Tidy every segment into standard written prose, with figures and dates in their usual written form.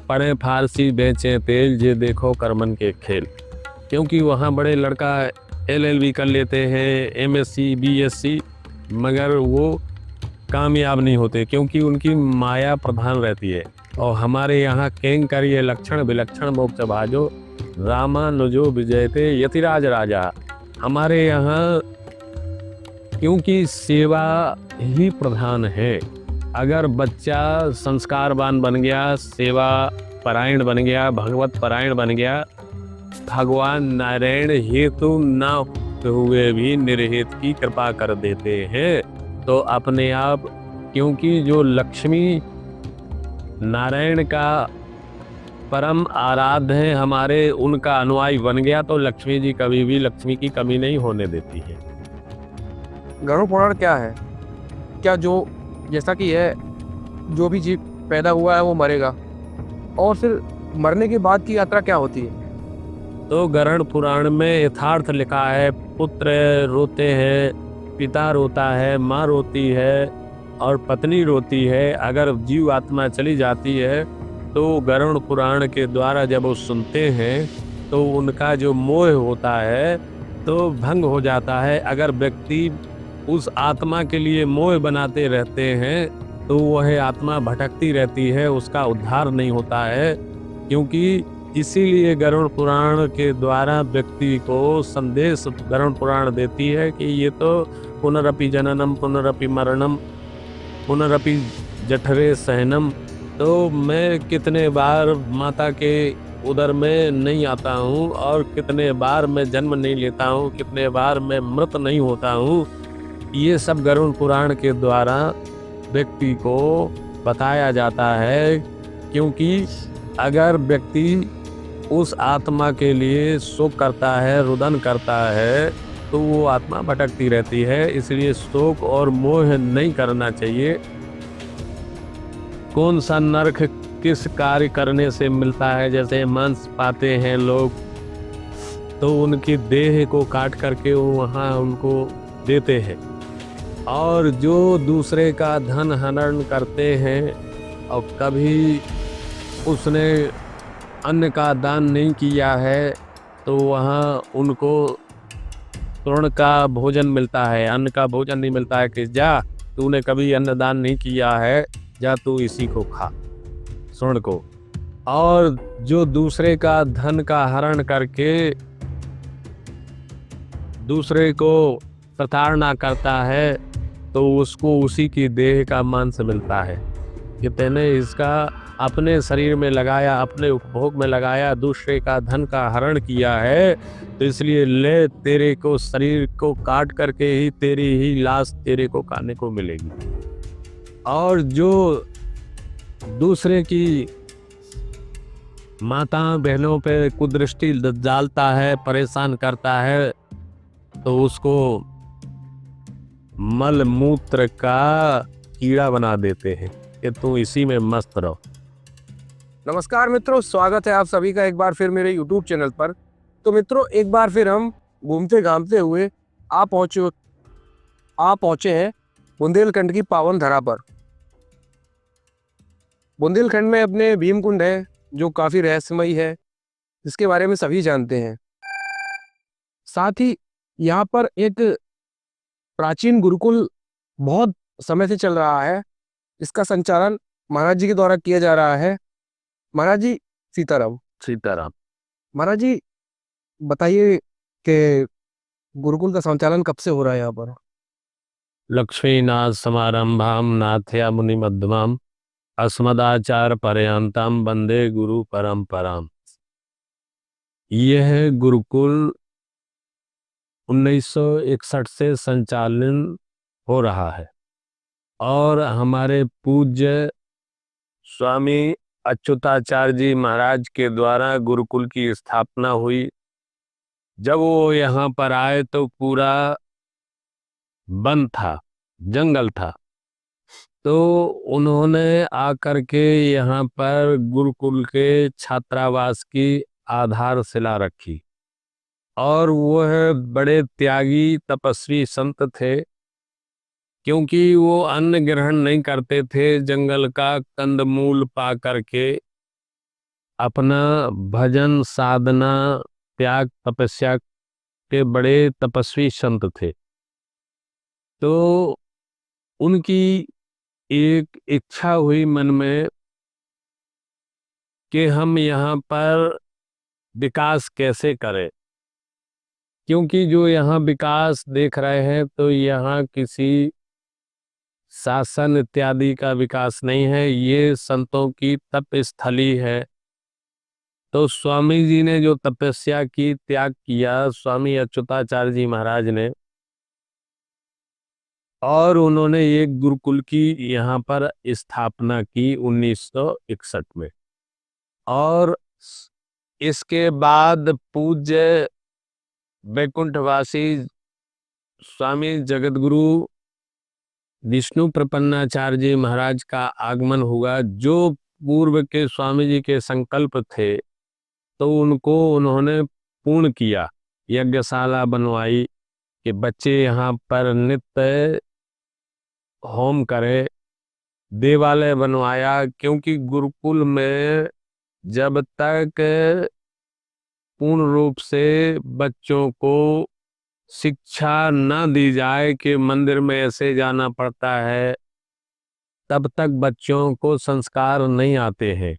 पढ़े फारसी बेचें तेल, ये देखो करमन के खेल। क्योंकि वहाँ बड़े लड़का LLB कर लेते हैं, MSc BSc, मगर वो कामयाब नहीं होते क्योंकि उनकी माया प्रधान रहती है। और हमारे यहाँ कें करिए लक्षण विलक्षण मोक्ष भाजो, रामानुजो विजयते यतिराज राजा। हमारे यहाँ क्योंकि सेवा ही प्रधान है। अगर बच्चा संस्कारवान बन गया, सेवा परायण बन गया, भगवत परायण बन गया, भगवान नारायण हेतु न हुए भी निर्हित की कृपा कर देते हैं। तो अपने आप, क्योंकि जो लक्ष्मी नारायण का परम आराध्य है हमारे, उनका अनुयायी बन गया तो लक्ष्मी जी कभी भी लक्ष्मी की कमी नहीं होने देती है। गरुड़ पुराण क्या है? क्या जो जैसा कि है, जो भी जीव पैदा हुआ है वो मरेगा, और फिर मरने के बाद की यात्रा क्या होती है? तो गरुड़ पुराण में यथार्थ लिखा है, पुत्र रोते हैं, पिता रोता है, माँ रोती है और पत्नी रोती है। अगर जीव आत्मा चली जाती है तो गरुड़ पुराण के द्वारा जब वो सुनते हैं तो उनका जो मोह होता है तो भंग हो जाता है। अगर व्यक्ति उस आत्मा के लिए मोह बनाते रहते हैं तो वह आत्मा भटकती रहती है, उसका उद्धार नहीं होता है। क्योंकि इसीलिए गरुड़ पुराण के द्वारा व्यक्ति को संदेश गरुड़ पुराण देती है कि ये तो पुनरपि जननम पुनरपि मरणम पुनरपि जठरे सहनम। तो मैं कितने बार माता के उदर में नहीं आता हूँ और कितने बार मैं जन्म नहीं लेता हूँ, कितने बार मैं मृत नहीं होता हूँ। ये सब गरुड़ पुराण के द्वारा व्यक्ति को बताया जाता है। क्योंकि अगर व्यक्ति उस आत्मा के लिए शोक करता है, रुदन करता है, तो वो आत्मा भटकती रहती है। इसलिए शोक और मोह नहीं करना चाहिए। कौन सा नरक किस कार्य करने से मिलता है? जैसे मांस पाते हैं लोग तो उनकी देह को काट करके वो वहाँ उनको देते हैं, और जो दूसरे का धन हनन करते हैं और कभी उसने अन्न का दान नहीं किया है तो वहाँ उनको तृण का भोजन मिलता है, अन्न का भोजन नहीं मिलता है कि जा तूने कभी अन्न दान नहीं किया है, जा तू इसी को खा, स्वर्ण को। और जो दूसरे का धन का हरण करके दूसरे को प्रताड़ना करता है तो उसको उसी की देह का मांस मिलता है कि तेने इसका अपने शरीर में लगाया, अपने उपभोग में लगाया, दूसरे का धन का हरण किया है, तो इसलिए ले तेरे को शरीर को काट करके ही तेरी ही लाश तेरे को खाने को मिलेगी। और जो दूसरे की माता बहनों पे कुदृष्टि डालता है, परेशान करता है, तो उसको मल मूत्र का कीड़ा बना देते हैं कि तू इसी में मस्त रहो। नमस्कार मित्रों, स्वागत है आप सभी का एक बार फिर मेरे YouTube चैनल पर। तो मित्रों, एक बार फिर हम घूमते घामते हुए आ पहुंचे हैं बुंदेलखंड की पावन धरा पर। बुंदेलखंड में अपने भीमकुंड है जो काफ़ी रहस्यमयी है, जिसके बारे में सभी जानते हैं। साथ ही यहाँ पर एक प्राचीन गुरुकुल बहुत समय से चल रहा है, इसका संचालन महाराज जी के द्वारा किया जा रहा है। महाराज जी सीताराम। सीताराम। महाराज जी बताइए कि गुरुकुल का संचालन कब से हो रहा है यहाँ पर? लक्ष्मीनाथ समारंभाम नाथया मुनि मध्यमाम अस्मदाचार पर्यंतम वंदे गुरु परंपराम। यह गुरुकुल 1961 से संचालन हो रहा है और हमारे पूज्य स्वामी अच्युताचार्य जी महाराज के द्वारा गुरुकुल की स्थापना हुई। जब वो यहाँ पर आए तो पूरा वन था, जंगल था, तो उन्होंने आकर के यहाँ पर गुरुकुल के छात्रावास की आधारशिला रखी। और वह बड़े त्यागी तपस्वी संत थे, क्योंकि वो अन्न ग्रहण नहीं करते थे, जंगल का कंदमूल पा करके अपना भजन साधना त्याग तपस्या के बड़े तपस्वी संत थे। तो उनकी एक इच्छा हुई मन में कि हम यहाँ पर विकास कैसे करें, क्योंकि जो यहाँ विकास देख रहे हैं तो यहाँ किसी शासन इत्यादि का विकास नहीं है, ये संतों की तप स्थली है। तो स्वामी जी ने जो तपस्या की, त्याग किया, स्वामी अच्युताचार्य जी महाराज ने, और उन्होंने एक गुरुकुल की यहाँ पर स्थापना की 1961 में। और इसके बाद पूज्य वैकुंठवासी स्वामी जगतगुरु विष्णु प्रपन्नाचार्य जी महाराज का आगमन हुआ, जो पूर्व के स्वामी जी के संकल्प थे, तो उनको उन्होंने पूर्ण किया। यज्ञशाला बनवाई कि बच्चे यहाँ पर नित्य होम करें, देवालय बनवाया, क्योंकि गुरुकुल में जब तक पूर्ण रूप से बच्चों को शिक्षा न दी जाए कि मंदिर में ऐसे जाना पड़ता है, तब तक बच्चों को संस्कार नहीं आते हैं।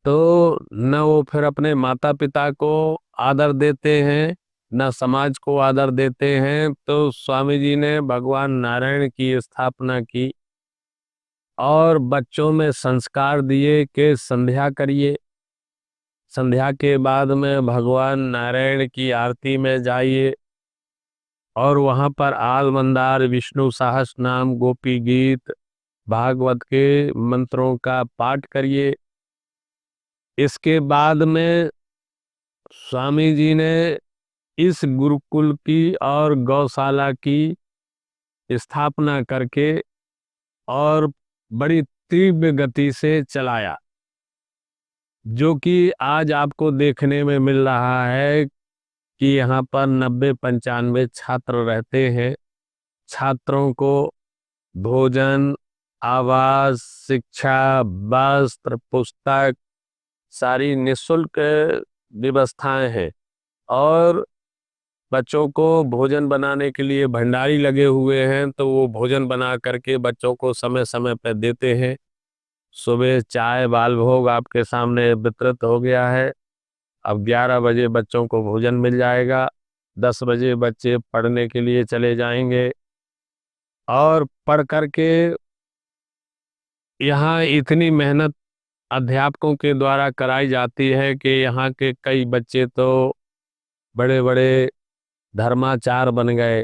तो न वो फिर अपने माता पिता को आदर देते हैं, न समाज को आदर देते हैं। तो स्वामी जी ने भगवान नारायण की स्थापना की और बच्चों में संस्कार दिए कि संध्या करिए, संध्या के बाद में भगवान नारायण की आरती में जाइए और वहाँ पर आल मंदार, विष्णु सहस्त्र नाम, गोपी गीत, भागवत के मंत्रों का पाठ करिए। इसके बाद में स्वामी जी ने इस गुरुकुल की और गौशाला की स्थापना करके और बड़ी तीव्र गति से चलाया, जो कि आज आपको देखने में मिल रहा है कि यहाँ पर 90-95 छात्र रहते हैं। छात्रों को भोजन, आवास, शिक्षा, वस्त्र, पुस्तक, सारी निःशुल्क व्यवस्थाएं हैं। और बच्चों को भोजन बनाने के लिए भंडारी लगे हुए हैं, तो वो भोजन बना करके बच्चों को समय समय पर देते हैं। सुबह चाय बाल भोग आपके सामने वितरित हो गया है। अब 11 बजे बच्चों को भोजन मिल जाएगा, 10 बजे बच्चे पढ़ने के लिए चले जाएंगे और पढ़ करके यहाँ इतनी मेहनत अध्यापकों के द्वारा कराई जाती है कि यहाँ के कई बच्चे तो बड़े बड़े धर्माचार्य बन गए।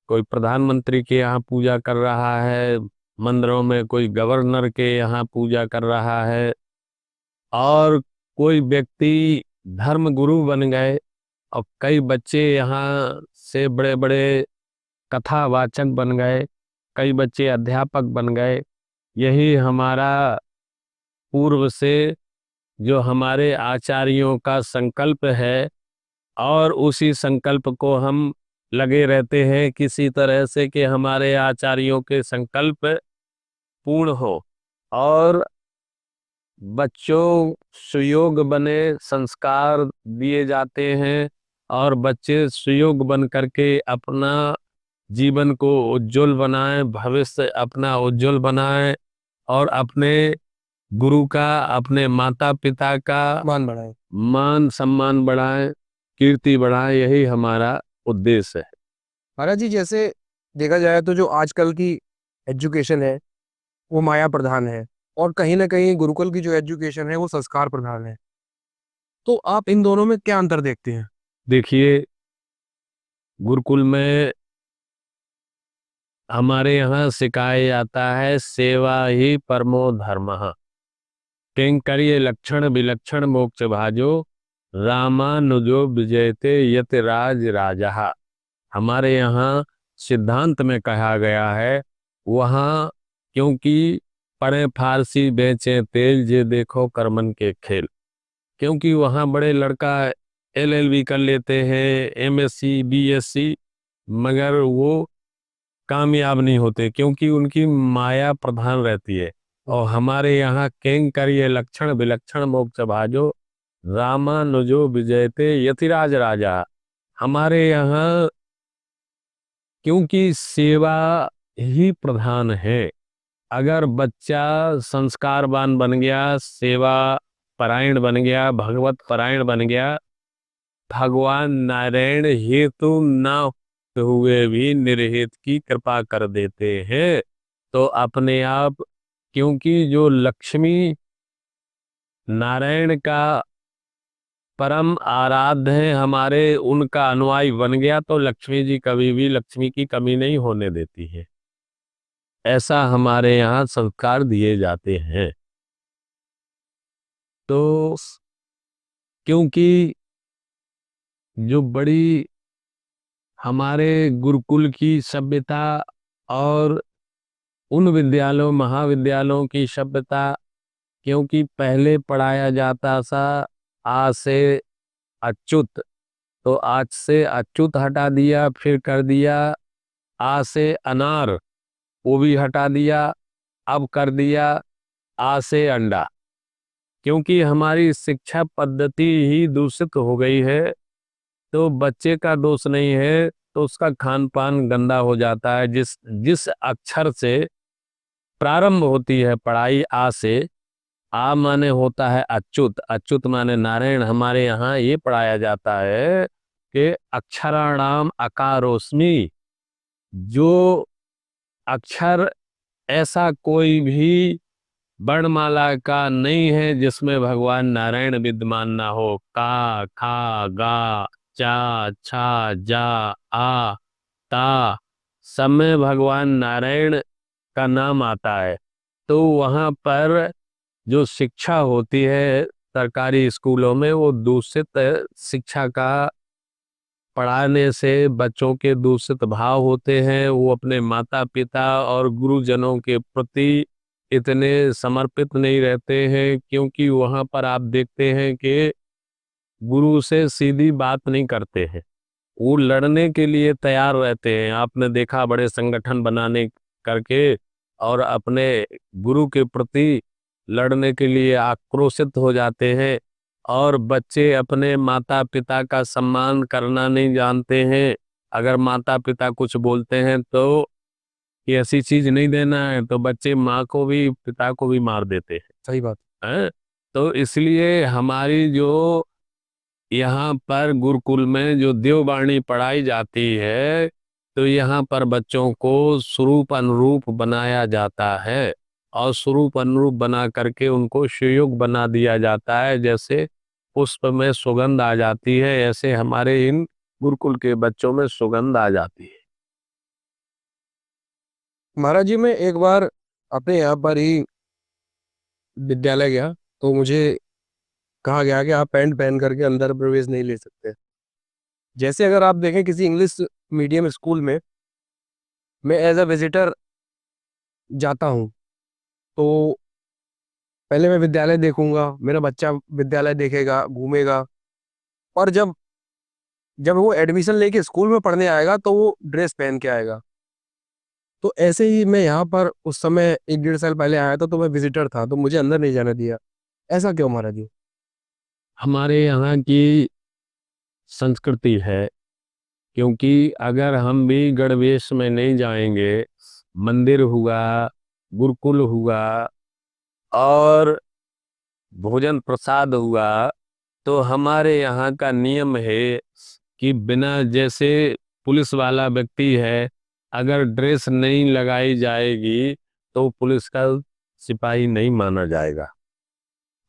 कोई प्रधानमंत्री के यहाँ पूजा कर रहा है मंदिरों में, कोई गवर्नर के यहाँ पूजा कर रहा है, और कोई व्यक्ति धर्म गुरु बन गए। और कई बच्चे यहाँ से बड़े बड़े कथावाचक बन गए, कई बच्चे अध्यापक बन गए। यही हमारा पूर्व से जो हमारे आचार्यों का संकल्प है, और उसी संकल्प को हम लगे रहते हैं किसी तरह से कि हमारे आचार्यों के संकल्प पूर्ण हो और बच्चों सुयोग बने, संस्कार दिए जाते हैं और बच्चे सुयोग बन करके अपना जीवन को उज्जवल बनाएं, भविष्य अपना उज्जवल बनाएं और अपने गुरु का, अपने माता पिता का मान बढ़ाए। मान सम्मान बढ़ाएं, कीर्ति बढ़ाएं। यही हमारा उद्देश्य है। महाराज जी, जैसे देखा जाए तो जो आजकल की एजुकेशन है वो माया प्रधान है, और कहीं ना कहीं गुरुकुल की जो एजुकेशन है वो संस्कार प्रधान है। तो आप इन दोनों में क्या अंतर देखते हैं? देखिए, गुरुकुल में हमारे यहाँ सिखाया जाता है सेवा ही परमो धर्मः, किंकर्य लक्षण विलक्षण मोक्ष भाजो, रामानुजो विजयते यत राज राजहा। हमारे यहाँ सिद्धांत में कहा गया है, वहाँ क्योंकि पढ़े फारसी बेचे तेल, जे देखो करमन के खेल। क्योंकि वहाँ बड़े लड़का LLB कर लेते हैं, MSc BSc, मगर वो कामयाब नहीं होते, क्योंकि उनकी माया प्रधान रहती है। और हमारे यहाँ किंकरिय लक्षण विलक्षण मोक्ष भाजो रामानुजो विजयते यतिराज राजा। हमारे यहाँ क्योंकि सेवा ही प्रधान है। अगर बच्चा संस्कारवान बन गया, सेवा परायण बन गया, भगवत परायण बन गया, भगवान नारायण हेतु न हुए भी निर्हित की कृपा कर देते हैं। तो अपने आप, क्योंकि जो लक्ष्मी नारायण का परम आराध्य है, हमारे उनका अनुयायी बन गया, तो लक्ष्मी जी कभी भी लक्ष्मी की कमी नहीं होने देती है। ऐसा हमारे यहाँ संस्कार दिए जाते हैं। तो क्योंकि जो बड़ी हमारे गुरुकुल की सभ्यता और उन विद्यालयों महाविद्यालयों की सभ्यता, क्योंकि पहले पढ़ाया जाता था आ से अच्युत, तो आज से अच्युत हटा दिया, फिर कर दिया आ से अनार, वो भी हटा दिया, अब कर दिया आ से अंडा। क्योंकि हमारी शिक्षा पद्धति ही दूषित हो गई है। तो बच्चे का दोष नहीं है, तो उसका खान पान गंदा हो जाता है। जिस जिस अक्षर से प्रारंभ होती है पढ़ाई, आ से, आ माने होता है अच्युत, अच्युत माने नारायण। हमारे यहाँ ये पढ़ाया जाता है कि अक्षराणाम अकारोस्मि। जो अक्षर ऐसा कोई भी वर्णमाला का नहीं है जिसमें भगवान नारायण विद्यमान ना हो। का, खा, गा, चा, छा, जा, आ, ता, सब में भगवान नारायण का नाम आता है। तो वहाँ पर जो शिक्षा होती है सरकारी स्कूलों में, वो दूषित शिक्षा का पढ़ाने से बच्चों के दूषित भाव होते हैं। वो अपने माता पिता और गुरुजनों के प्रति इतने समर्पित नहीं रहते हैं, क्योंकि वहाँ पर आप देखते हैं कि गुरु से सीधी बात नहीं करते हैं, वो लड़ने के लिए तैयार रहते हैं। आपने देखा बड़े संगठन बनाने करके और अपने गुरु के प्रति लड़ने के लिए आक्रोशित हो जाते हैं। और बच्चे अपने माता पिता का सम्मान करना नहीं जानते हैं। अगर माता पिता कुछ बोलते हैं तो ये ऐसी चीज नहीं देना है, तो बच्चे माँ को भी पिता को भी मार देते सही बात। हैं। तो इसलिए हमारी जो यहाँ पर गुरुकुल में जो देववाणी पढ़ाई जाती है, तो यहाँ पर बच्चों को स्वरूप अनुरूप बनाया जाता है। और स्वरूप अनुरूप बना करके उनको सुयोग बना दिया जाता है। जैसे पुष्प में सुगंध आ जाती है, ऐसे हमारे इन गुरुकुल के बच्चों में सुगंध आ जाती है। महाराज जी, मैं एक बार अपने यहाँ पर ही विद्यालय गया, तो मुझे कहा गया कि आप पैंट पहन करके अंदर प्रवेश नहीं ले सकते। जैसे अगर आप देखें किसी इंग्लिश मीडियम स्कूल में मैं एज अ विजिटर जाता हूँ, तो पहले मैं विद्यालय देखूंगा, मेरा बच्चा विद्यालय देखेगा, घूमेगा, और जब जब वो एडमिशन लेके स्कूल में पढ़ने आएगा तो वो ड्रेस पहन के आएगा। तो ऐसे ही मैं यहाँ पर उस समय 1 डेढ़ साल पहले आया था, तो मैं विजिटर था, तो मुझे अंदर नहीं जाने दिया। ऐसा क्यों महाराज जी? हमारे यहाँ की संस्कृति है। क्योंकि अगर हम भी गणवेश में नहीं जाएंगे, मंदिर हुआ, गुरुकुल हुआ और भोजन प्रसाद हुआ, तो हमारे यहाँ का नियम है कि बिना, जैसे पुलिस वाला व्यक्ति है, अगर ड्रेस नहीं लगाई जाएगी तो पुलिस का सिपाही नहीं माना जाएगा।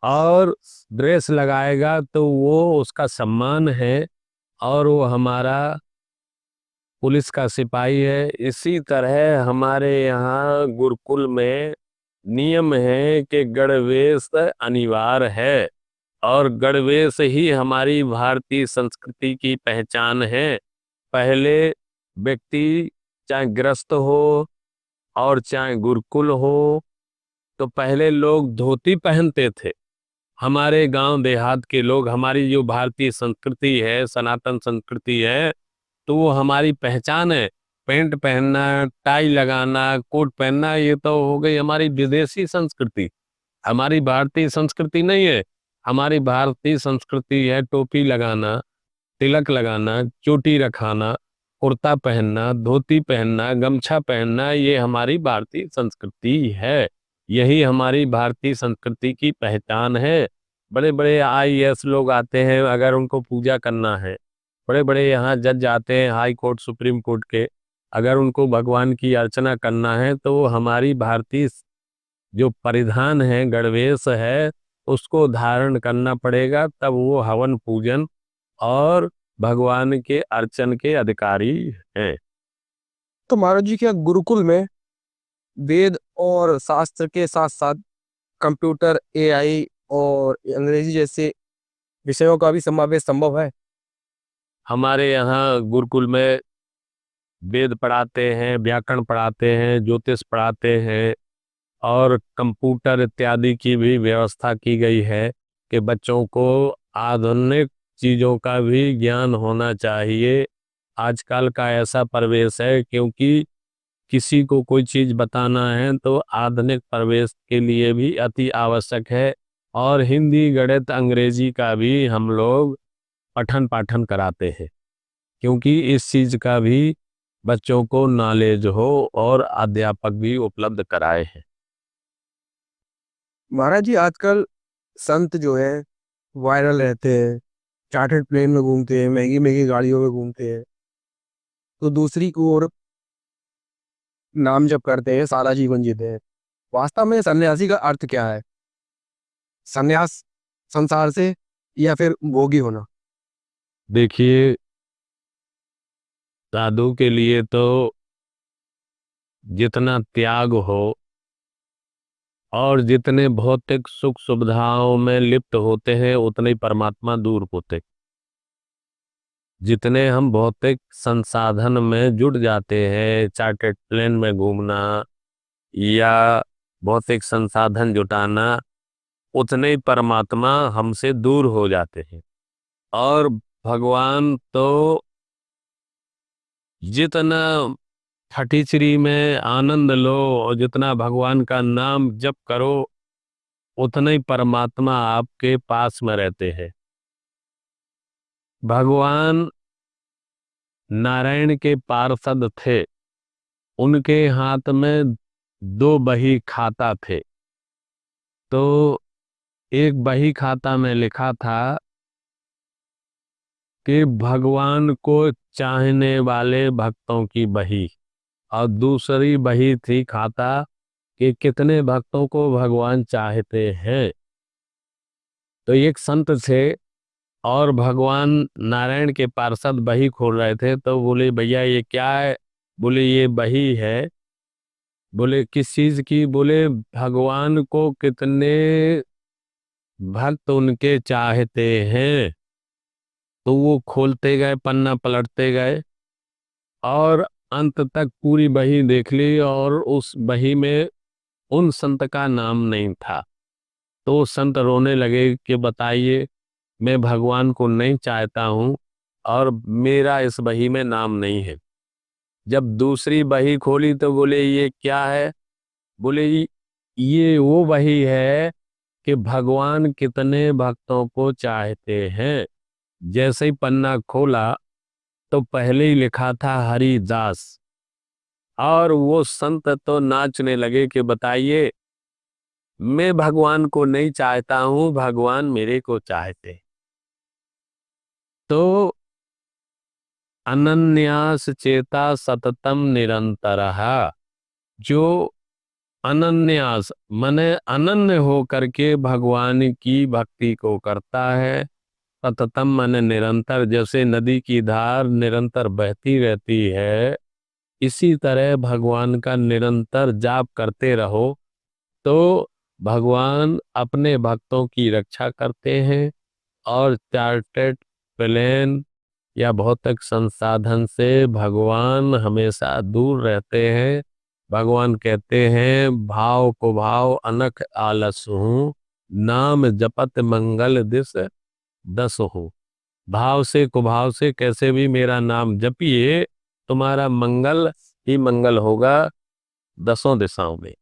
और ड्रेस लगाएगा तो वो उसका सम्मान है और वो हमारा पुलिस का सिपाही है। इसी तरह हमारे यहाँ गुरुकुल में नियम है कि गणवेश अनिवार्य है। और गणवेश ही हमारी भारतीय संस्कृति की पहचान है। पहले व्यक्ति चाहे गृहस्थ हो और चाहे गुरुकुल हो, तो पहले लोग धोती पहनते थे। हमारे गांव देहात के लोग, हमारी जो भारतीय संस्कृति है, सनातन संस्कृति है, तो वो हमारी पहचान है। पैंट पहनना, टाई लगाना, कोट पहनना, ये तो हो गई हमारी विदेशी संस्कृति। हमारी भारतीय संस्कृति नहीं है। हमारी भारतीय संस्कृति है टोपी लगाना, तिलक लगाना, चोटी रखाना, कुर्ता पहनना, धोती पहनना, गमछा पहनना, ये हमारी भारतीय संस्कृति है। यही हमारी भारतीय संस्कृति की पहचान है। बड़े बड़े आईएएस लोग आते हैं, अगर उनको पूजा करना है, बड़े बड़े यहाँ जज आते हैं हाई कोर्ट सुप्रीम कोर्ट के, अगर उनको भगवान की अर्चना करना है तो हमारी भारतीय जो परिधान है, गणवेश है, उसको धारण करना पड़ेगा, तब वो हवन पूजन और भगवान के अर्चन के अधिकारी हैं। तो महाराज जी, क्या गुरुकुल में वेद और शास्त्र के साथ साथ कंप्यूटर, एआई और अंग्रेजी जैसे विषयों का भी समावेश संभव है? हमारे यहाँ गुरुकुल में वेद पढ़ाते हैं, व्याकरण पढ़ाते हैं, ज्योतिष पढ़ाते हैं और कंप्यूटर इत्यादि की भी व्यवस्था की गई है कि बच्चों को आधुनिक चीज़ों का भी ज्ञान होना चाहिए। आजकल का ऐसा परिवेश है, क्योंकि किसी को कोई चीज़ बताना है तो आधुनिक परिवेश के लिए भी अति आवश्यक है। और हिंदी, गणित, अंग्रेजी का भी हम लोग पठन पाठन कराते हैं, क्योंकि इस चीज़ का भी बच्चों को नॉलेज हो और अध्यापक भी उपलब्ध कराए हैं। महाराज जी, आजकल संत जो है वायरल रहते हैं, चार्टर्ड प्लेन में घूमते हैं, महंगी महंगी गाड़ियों में घूमते हैं, तो दूसरी को और नाम जप करते हैं, सारा जीवन जीते हैं। वास्तव में सन्यासी का अर्थ क्या है? सन्यास संसार से या फिर भोगी होना? देखिए, साधु के लिए तो जितना त्याग हो और जितने भौतिक सुख सुविधाओं में लिप्त होते हैं, उतने ही परमात्मा दूर होते। जितने हम भौतिक संसाधन में जुट जाते हैं, चार्टर्ड प्लेन में घूमना या भौतिक संसाधन जुटाना, उतने ही परमात्मा हमसे दूर हो जाते हैं। और भगवान तो जितना ठठीचरी में आनंद लो और जितना भगवान का नाम जप करो, उतना ही परमात्मा आपके पास में रहते हैं। भगवान नारायण के पार्षद थे, उनके हाथ में दो बही खाता थे। तो एक बही खाता में लिखा था कि भगवान को चाहने वाले भक्तों की बही, और दूसरी बही थी खाता कि कितने भक्तों को भगवान चाहते हैं। तो एक संत थे और भगवान नारायण के पार्षद बही खोल रहे थे, तो बोले भैया ये क्या है? बोले ये बही है। बोले किस चीज की? बोले भगवान को कितने भक्त उनके चाहते हैं। तो वो खोलते गए, पन्ना पलटते गए और अंत तक पूरी बही देख ली, और उस बही में उन संत का नाम नहीं था। तो संत रोने लगे कि बताइए, मैं भगवान को नहीं चाहता हूँ और मेरा इस बही में नाम नहीं है। जब दूसरी बही खोली तो बोले ये क्या है? बोले ये वो बही है कि भगवान कितने भक्तों को चाहते हैं। जैसे ही पन्ना खोला तो पहले ही लिखा था हरिदास, और वो संत तो नाचने लगे कि बताइए, मैं भगवान को नहीं चाहता हूँ, भगवान मेरे को चाहते। तो अनन्यास चेता सततम निरंतरः, जो अनन्यास मने अनन्य हो करके भगवान की भक्ति को करता है, सततम मने निरंतर, जैसे नदी की धार निरंतर बहती रहती है, इसी तरह भगवान का निरंतर जाप करते रहो तो भगवान अपने भक्तों की रक्षा करते हैं। और चार्टर्ड प्लेन या भौतिक संसाधन से भगवान हमेशा दूर रहते हैं। भगवान कहते हैं भाव को भाव अनख आलस हूँ, नाम जपत मंगल दिस दस हूँ। भाव से कुभाव से कैसे भी मेरा नाम जपिए, तुम्हारा मंगल ही मंगल होगा 10 दिशाओं में।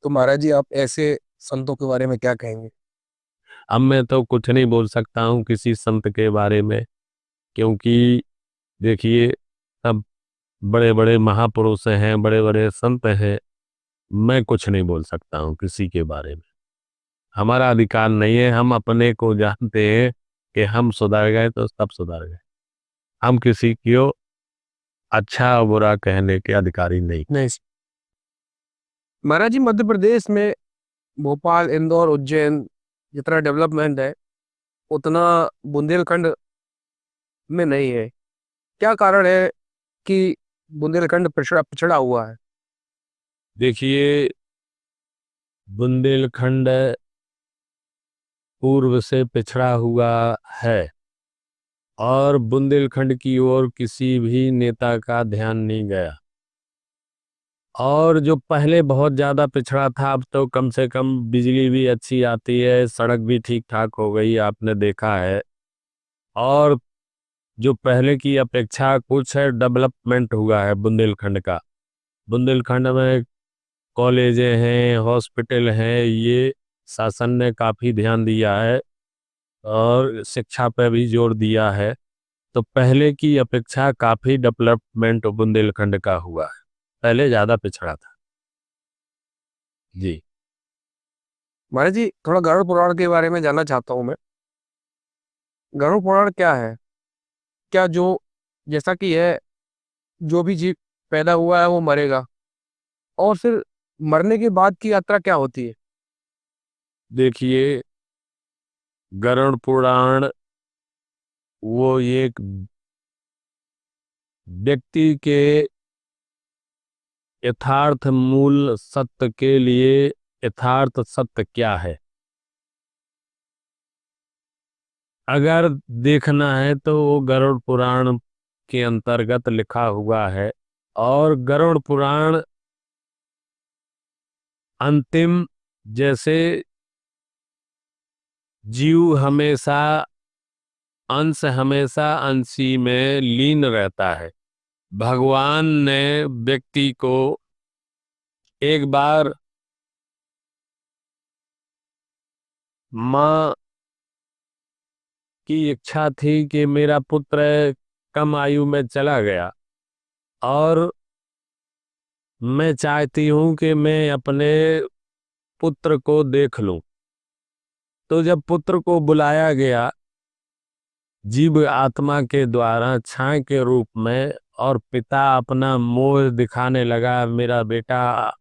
तो महाराज जी, आप ऐसे संतों के बारे में क्या कहेंगे? अब मैं तो कुछ नहीं बोल सकता हूँ किसी संत के बारे में, क्योंकि देखिए, सब बड़े बड़े महापुरुष हैं, बड़े बड़े संत हैं। मैं कुछ नहीं बोल सकता हूँ किसी के बारे में। हमारा अधिकार नहीं है। हम अपने को जानते हैं कि हम सुधर गए तो सब सुधर गए। हम किसी को अच्छा और बुरा कहने के अधिकारी नहीं। नहीं। महाराज जी, मध्य प्रदेश में भोपाल, इंदौर, उज्जैन जितना डेवलपमेंट है उतना बुंदेलखंड में नहीं है। क्या कारण है कि बुंदेलखंड पिछड़ा पिछड़ा हुआ है? देखिए, बुंदेलखंड पूर्व से पिछड़ा हुआ है और बुंदेलखंड की ओर किसी भी नेता का ध्यान नहीं गया। और जो पहले बहुत ज़्यादा पिछड़ा था, अब तो कम से कम बिजली भी अच्छी आती है, सड़क भी ठीक ठाक हो गई, आपने देखा है। और जो पहले की अपेक्षा कुछ है डेवलपमेंट हुआ है बुंदेलखंड का। बुंदेलखंड में कॉलेजें हैं, हॉस्पिटल हैं, ये शासन ने काफ़ी ध्यान दिया है और शिक्षा पे भी जोर दिया है। तो पहले की अपेक्षा काफ़ी डेवलपमेंट बुंदेलखंड का हुआ है, पहले ज़्यादा पिछड़ा था। जी। महाराज जी, थोड़ा गरुड़ पुराण के बारे में जानना चाहता हूँ मैं। गरुड़ पुराण क्या है? क्या जो जैसा कि है, जो भी जीव पैदा हुआ है वो मरेगा, और फिर मरने के बाद की यात्रा क्या होती है? देखिए, गरुड़ पुराण वो एक व्यक्ति के यथार्थ मूल सत्य के लिए, यथार्थ सत्य क्या है अगर देखना है तो वो गरुड़ पुराण के अंतर्गत लिखा हुआ है। और गरुड़ पुराण अंतिम, जैसे जीव हमेशा अंश हमेशा अंशी में लीन रहता है। भगवान ने व्यक्ति को एक बार माँ की इच्छा थी कि मेरा पुत्र कम आयु में चला गया और मैं चाहती हूँ कि मैं अपने पुत्र को देख लूं। तो जब पुत्र को बुलाया गया जीव आत्मा के द्वारा छाया के रूप में, और पिता अपना मोह दिखाने लगा, मेरा बेटा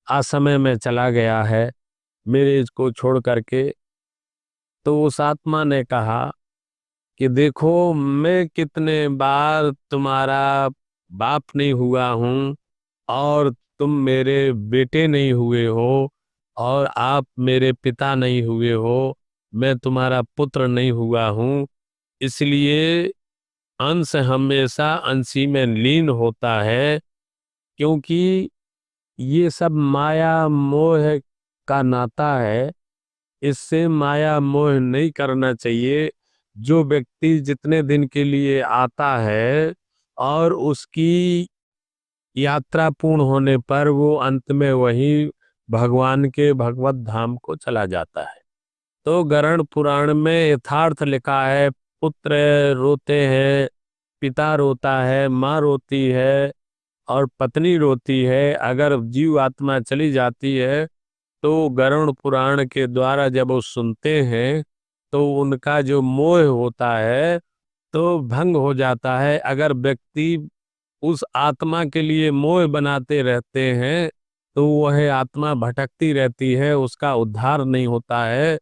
असमय में चला गया है मेरे इसको छोड़ करके। तो उस आत्मा ने कहा कि देखो, मैं कितने बार तुम्हारा बाप नहीं हुआ हूँ और तुम मेरे बेटे नहीं हुए हो और आप मेरे पिता नहीं हुए हो, मैं तुम्हारा पुत्र नहीं हुआ हूँ। इसलिए अंश हमेशा अंशी में लीन होता है, क्योंकि ये सब माया मोह का नाता है। इससे माया मोह नहीं करना चाहिए। जो व्यक्ति जितने दिन के लिए आता है और उसकी यात्रा पूर्ण होने पर वो अंत में वही भगवान के भगवत धाम को चला जाता है। तो गरुड़ पुराण में यथार्थ लिखा है, पुत्र रोते हैं, पिता रोता है, माँ रोती है और पत्नी रोती है। अगर जीव आत्मा चली जाती है तो गरुड़ पुराण के द्वारा जब वो सुनते हैं तो उनका जो मोह होता है तो भंग हो जाता है। अगर व्यक्ति उस आत्मा के लिए मोह बनाते रहते हैं तो वह आत्मा भटकती रहती है, उसका उद्धार नहीं होता है।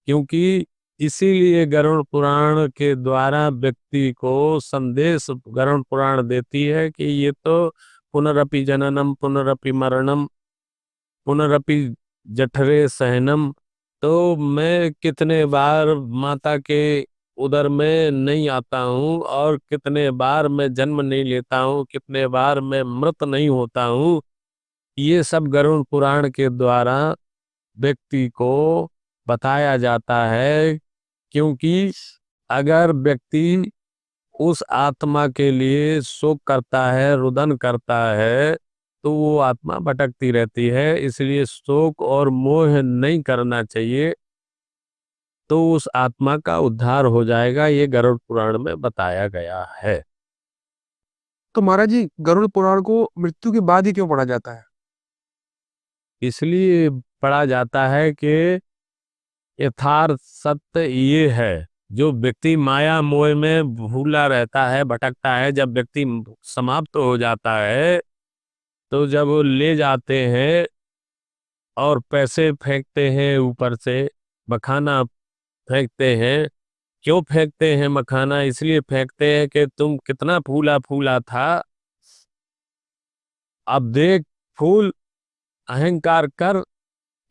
क्योंकि इसीलिए गरुड़ पुराण के द्वारा व्यक्ति को संदेश गरुड़ पुराण देती है कि ये तो पुनरपि जननम पुनरपि मरणम पुनरपि जठरे सहनम। तो मैं कितने बार माता के उदर में नहीं आता हूँ और कितने बार मैं जन्म नहीं लेता हूँ, कितने बार मैं मृत नहीं होता हूँ। ये सब गरुड़ पुराण के द्वारा व्यक्ति को बताया जाता है। क्योंकि अगर व्यक्ति उस आत्मा के लिए शोक करता है, रुदन करता है, तो वो आत्मा भटकती रहती है। इसलिए शोक और मोह नहीं करना चाहिए, तो उस आत्मा का उद्धार हो जाएगा। ये गरुड़ पुराण में बताया गया है। तो महाराज जी, गरुड़ पुराण को मृत्यु के बाद ही क्यों पढ़ा जाता है? इसलिए पढ़ा जाता है कि यथार्थ सत्य ये है। जो व्यक्ति माया मोह में भूला रहता है, भटकता है, जब व्यक्ति समाप्त हो जाता है, तो जब वो ले जाते हैं और पैसे फेंकते हैं ऊपर से, मखाना फेंकते हैं। क्यों फेंकते हैं मखाना? इसलिए फेंकते हैं कि तुम कितना फूला फूला था, अब देख फूल, अहंकार कर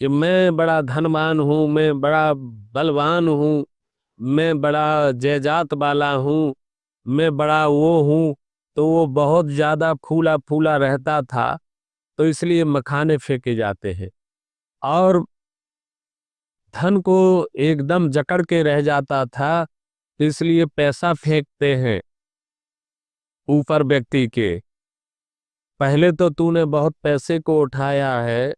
कि मैं बड़ा धनवान हूँ, मैं बड़ा बलवान हूँ, मैं बड़ा जयजात वाला हूँ, मैं बड़ा वो हूँ। तो वो बहुत ज्यादा फूला फूला रहता था, तो इसलिए मखाने फेंके जाते हैं। और धन को एकदम जकड़ के रह जाता था, तो इसलिए पैसा फेंकते हैं ऊपर व्यक्ति के। पहले तो तूने बहुत पैसे को उठाया है,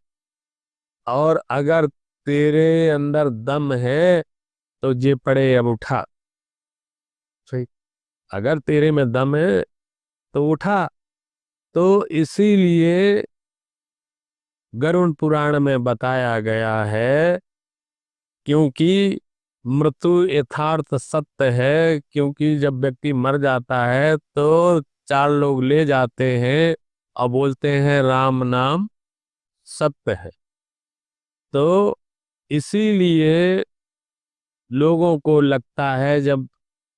और अगर तेरे अंदर दम है तो जे पड़े अब उठा। सही। अगर तेरे में दम है तो उठा। तो इसीलिए गरुड़ पुराण में बताया गया है, क्योंकि मृत्यु यथार्थ सत्य है। क्योंकि जब व्यक्ति मर जाता है तो चार लोग ले जाते हैं और बोलते हैं राम नाम सत्य है। तो इसीलिए लोगों को लगता है जब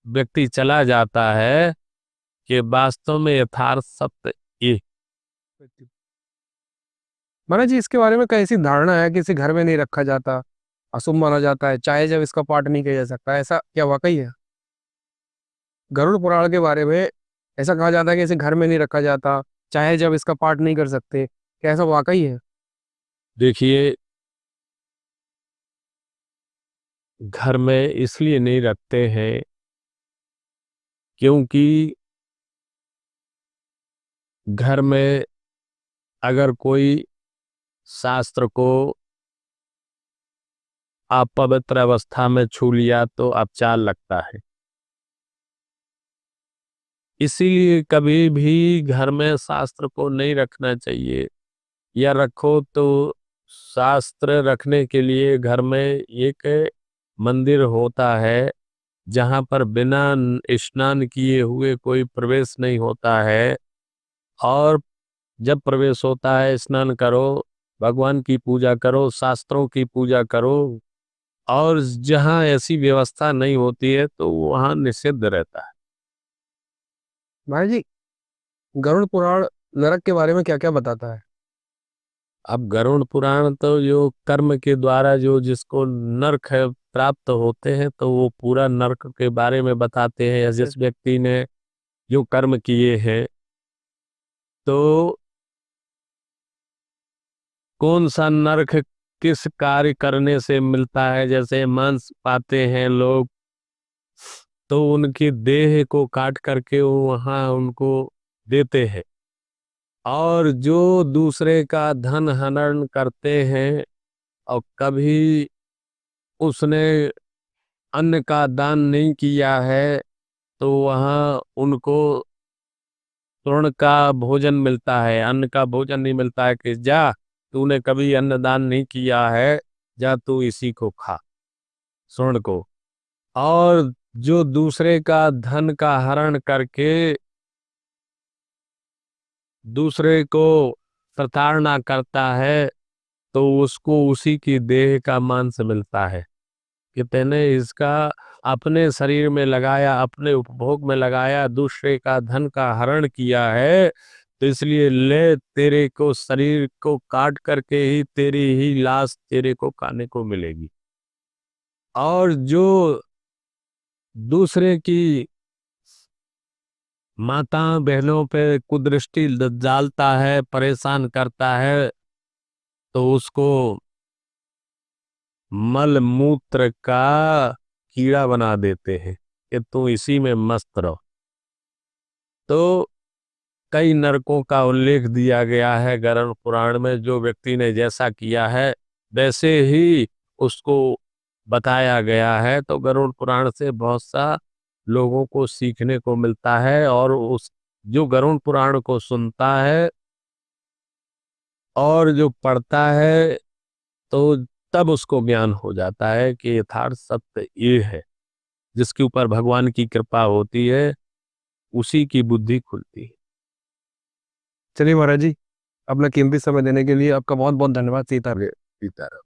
व्यक्ति चला जाता है कि वास्तव में यथार्थ सत्य ये। महाराज जी, इसके बारे में कैसी धारणा है कि इसे घर में नहीं रखा जाता, अशुभ माना जाता है, चाहे जब इसका पाठ नहीं किया जा सकता, ऐसा क्या वाकई है? गरुड़ पुराण के बारे में ऐसा कहा जाता है कि इसे घर में नहीं रखा जाता, चाहे जब इसका पाठ नहीं कर सकते, क्या ऐसा वाकई है? देखिए, घर में इसलिए नहीं रखते हैं क्योंकि घर में अगर कोई शास्त्र को अपवित्र अवस्था में छू लिया तो अपचार लगता है। इसीलिए कभी भी घर में शास्त्र को नहीं रखना चाहिए, या रखो तो शास्त्र रखने के लिए घर में एक मंदिर होता है, जहां पर बिना स्नान किए हुए कोई प्रवेश नहीं होता है। और जब प्रवेश होता है, स्नान करो, भगवान की पूजा करो, शास्त्रों की पूजा करो। और जहां ऐसी व्यवस्था नहीं होती है तो वहां निषिद्ध रहता है। महाराज जी, गरुड़ पुराण नरक के बारे में क्या क्या बताता है? अब गरुड़ पुराण तो जो कर्म के द्वारा जो जिसको नरक है प्राप्त होते हैं, तो वो पूरा नरक के बारे में बताते हैं। या जिस व्यक्ति ने जो कर्म किए हैं, तो कौन सा नरक किस कार्य करने से मिलता है। जैसे मांस पाते हैं लोग, तो उनकी देह को काट करके वो वहां उनको देते हैं। और जो दूसरे का धन हनन करते हैं, और कभी उसने अन्न का दान नहीं किया है, तो वहां उनको तृण का भोजन मिलता है, अन्न का भोजन नहीं मिलता है कि जा, तूने कभी अन्न दान नहीं किया है, जा तू इसी को खा, स्वर्ण को। और जो दूसरे का धन का हरण करके दूसरे को प्रताड़ना करता है, तो उसको उसी की देह का मांस मिलता है कि तेने इसका अपने शरीर में लगाया, अपने उपभोग में लगाया, दूसरे का धन का हरण किया है। तो इसलिए ले, तेरे को शरीर को काट करके ही तेरी ही लाश तेरे को खाने को मिलेगी। और जो दूसरे की माता बहनों पे कुदृष्टि डालता है, परेशान करता है, तो उसको मल मूत्र का कीड़ा बना देते हैं कि तू इसी में मस्त रहो। तो कई नरकों का उल्लेख दिया गया है गरुड़ पुराण में। जो व्यक्ति ने जैसा किया है वैसे ही उसको बताया गया है। तो गरुड़ पुराण से बहुत सा लोगों को सीखने को मिलता है, और उस जो गरुड़ पुराण को सुनता है और जो पढ़ता है तो तब उसको ज्ञान हो जाता है कि यथार्थ सत्य ये है। जिसके ऊपर भगवान की कृपा होती है उसी की बुद्धि खुलती है। चलिए महाराज जी, अपना कीमती समय देने के लिए आपका बहुत बहुत धन्यवाद। सीता सीताराम।